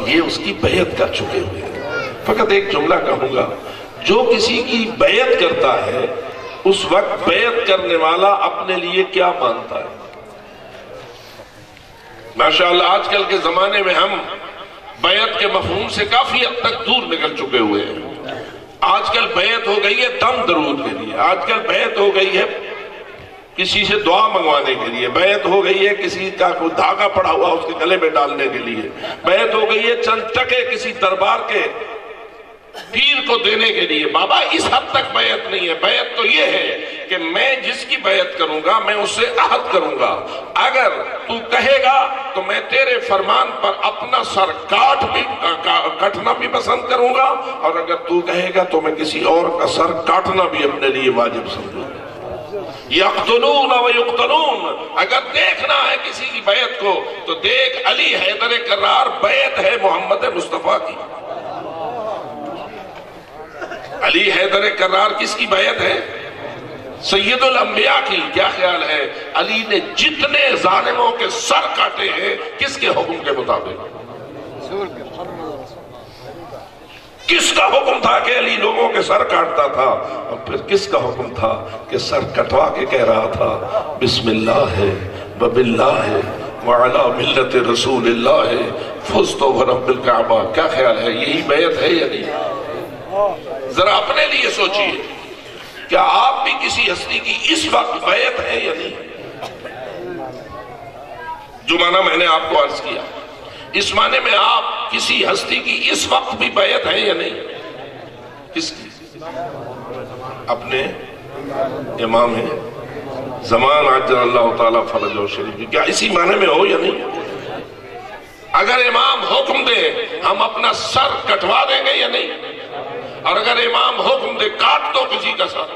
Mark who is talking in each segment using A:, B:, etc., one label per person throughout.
A: یہ اس کی بیعت کر چکے ہوئے ہیں۔ فقط ایک جملہ کہوں گا، جو کسی کی بیعت کرتا ہے اس وقت بیعت کرنے والا اپنے لیے کیا مانتا ہے؟ ماشاءاللہ آج کل کے زمانے میں ہم بیعت کے مفہوم سے کافی حد تک دور نکل چکے ہوئے ہیں۔ آج کل بیعت ہو گئی ہے دم درود کے لیے، آج کل بیعت ہو گئی ہے کسی سے دعا منگوانے کے لیے، بیعت ہو گئی ہے کسی کا کوئی دھاگا پڑا ہوا اس کے گلے میں ڈالنے کے لیے، بیعت ہو گئی ہے چند ٹکے کسی دربار کے پیر کو دینے کے لیے۔ بابا اس حد تک بیعت نہیں ہے، بیعت تو یہ ہے کہ میں جس کی بیعت کروں گا میں اس سے عہد کروں گا، اگر تو کہے گا تو میں تیرے فرمان پر اپنا سر کاٹنا بھی پسند کروں گا، اور اگر تو کہے گا تو میں کسی اور کا سر کاٹنا بھی اپنے لیے واجب سمجھوں گا۔ یقتلون و یقتلون، اگر دیکھنا ہے کسی کی بیعت کو تو دیکھ علی حیدر کرار بیعت ہے محمد مصطفیٰ کی۔ علی حیدر کرار کس کی بیعت ہے؟ سید الانبیاء کی۔ کیا خیال ہے علی نے جتنے ظالموں کے سر کاٹے ہیں کس کے حکم کے مطابق؟ کس کا حکم تھا کہ علی لوگوں کے سر کاٹتا تھا؟ اور پھر کس کا حکم تھا کہ سر کٹوا کے کہہ رہا تھا بسم اللہ ہے وباللہ ہے وعلی ملت رسول اللہ ہے فزت ورب الکعبہ۔ کیا خیال ہے یہی بیعت ہے یا نہیں؟ ذرا اپنے لیے سوچئے، کیا آپ بھی کسی ہستی کی اس وقت بیعت ہے یا نہیں؟ جو معنی میں نے آپ کو عرض کیا، اس معنی میں آپ کسی ہستی کی اس وقت بھی بیعت ہے یا نہیں؟ کس کی؟ اپنے امام زمان عجل اللہ تعالیٰ فرج و شریف، کیا اسی معنی میں ہو یا نہیں؟ اگر امام حکم دے ہم اپنا سر کٹوا دیں گے یا نہیں؟ اور اگر امام حکم دے کاٹ دو کسی کا سر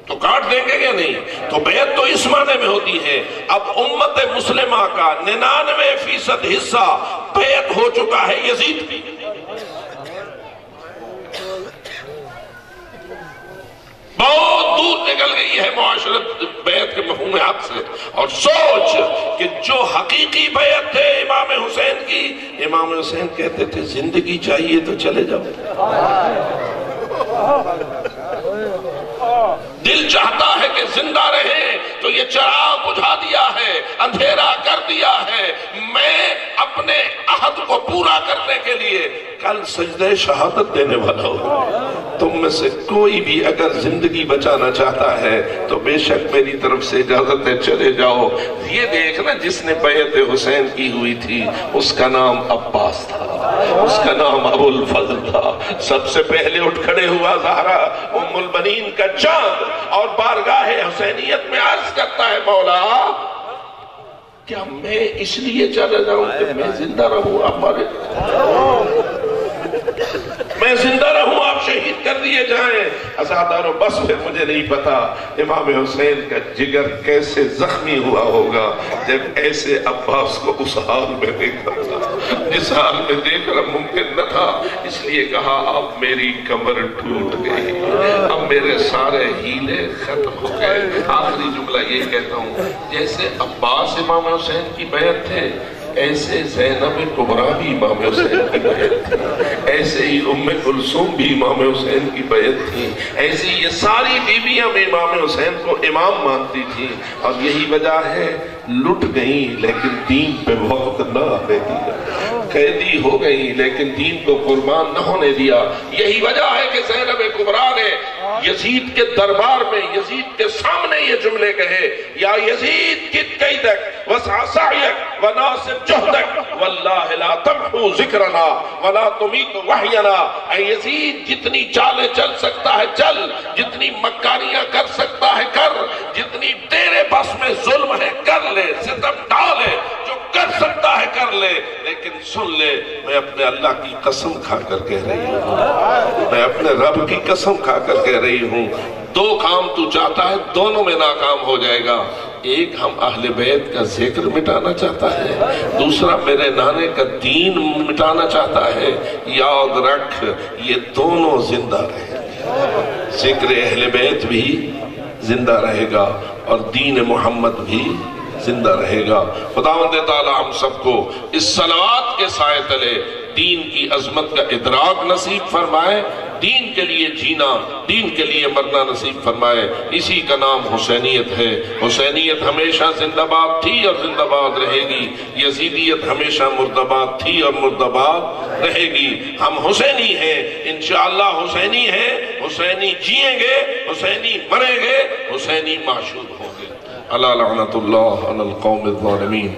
A: تو کاٹ دیں گے یا نہیں؟ تو بیعت تو اس معنی میں ہوتی ہے۔ اب امت مسلمہ کا 99% حصہ بیعت ہو چکا ہے یزید کی۔ بہت دور نکل گئی ہے معاشرت بیعت کے مفہوم حق سے، اور سوچ کہ جو حقیقی بیعت تھے امام حسین کی، امام حسین کہتے تھے زندگی چاہیے تو چلے جاؤ، دل چاہتا ہے کہ زندہ رہیں تو یہ چراغ بجھا دیا ہے، اندھیرا کر دیا ہے، میں اپنے عہد کو پورا کرنے کے لیے کل سجدہ شہادت دینے والا ہوں۔ تم میں سے کوئی بھی اگر زندگی بچانا چاہتا ہے تو بے شک میری طرف سے اجازت ہے چلے جاؤ۔ یہ دیکھنا جس نے بیعت حسین کی ہوئی تھی اس کا نام عباس تھا، اس کا نام ابو الفضل تھا۔ سب سے پہلے اٹھ کھڑے ہوا زہرا ام البنین کا چاند، اور بارگاہ حسینیت میں عرض کرتا ہے مولا کیا میں اس لیے چلا جاؤں کہ میں زندہ رہوں آپ مارے، میں زندہ رہوں آپ شہید کر دیے جائیں؟ عزادارو بس پھر مجھے نہیں پتا امام حسین کا جگر کیسے زخمی ہوا ہوگا جب ایسے عباس کو اس حال میں دیکھا تھا جس حال میں دیکھنا ممکن نہ تھا۔ اس لیے کہا اب میری کمر ٹوٹ گئی، اب میرے سارے ہیلے ختم ہو گئے۔ آخری جملہ یہ کہتا ہوں، جیسے عباس امام حسین کی بیعت تھے ایسے زینب کبریٰ بھی امام حسین کی بیعت تھی، ایسے ہی ام کلثوم بھی امام حسین کی بیعت تھی، ایسے یہ ساری بیویاں بھی امام حسین کو امام مانتی تھیں، اور یہی وجہ ہے لٹ گئیں لیکن دین پہ وقت نہ آنے دیا، قیدی ہو گئیں لیکن دین کو قربان نہ ہونے دیا۔ یہی وجہ ہے کہ زینب کبریٰ نے یزید کے دربار میں یزید کے سامنے یہ جملے کہے، یا یزید کت قیدک وسع سعیک وناصب جہدک واللہ لا تمحو ذکرنا ولا تمیت وحینا۔ اے یزید جتنی چالیں چل سکتا ہے چل، جتنی مکاریاں کر سکتا ہے کر، جتنی تیرے بس میں ظلم ہے کر لے، ستم ڈالے، جو کر سکتا ہے کر لے، لیکن سن لے میں اپنے اللہ کی قسم کھا کر کہہ رہی ہوں، میں اپنے رب کی قسم کھا کر کہہ رہی ہوں، دو کام تو چاہتا ہے دونوں میں ناکام ہو جائے گا۔ ایک ہم اہل بیت کا ذکر مٹانا چاہتا ہے، دوسرا میرے نانے کا دین مٹانا چاہتا ہے۔ یاد رکھ یہ دونوں زندہ رہیں گے، ذکر اہل بیت بھی زندہ رہے گا اور دین محمد بھی زندہ رہے گا۔ خداوند تعالی ہم سب کو اس صلوات کے سائے تلے دین کی عظمت کا ادراک نصیب فرمائے، دین کے لیے جینا، دین کے لیے مرنا نصیب فرمائے۔ اسی کا نام حسینیت ہے۔ حسینیت ہمیشہ زندہ باد تھی اور زندہ باد رہے گی، یزیدیت ہمیشہ مردباد تھی اور مردباد رہے گی۔ ہم حسینی ہیں، انشاءاللہ حسینی ہیں، حسینی جیئیں گے، حسینی مریں گے، حسینی معشوق ہوں گے۔ الا لعنت اللہ علی القوم الظالمین۔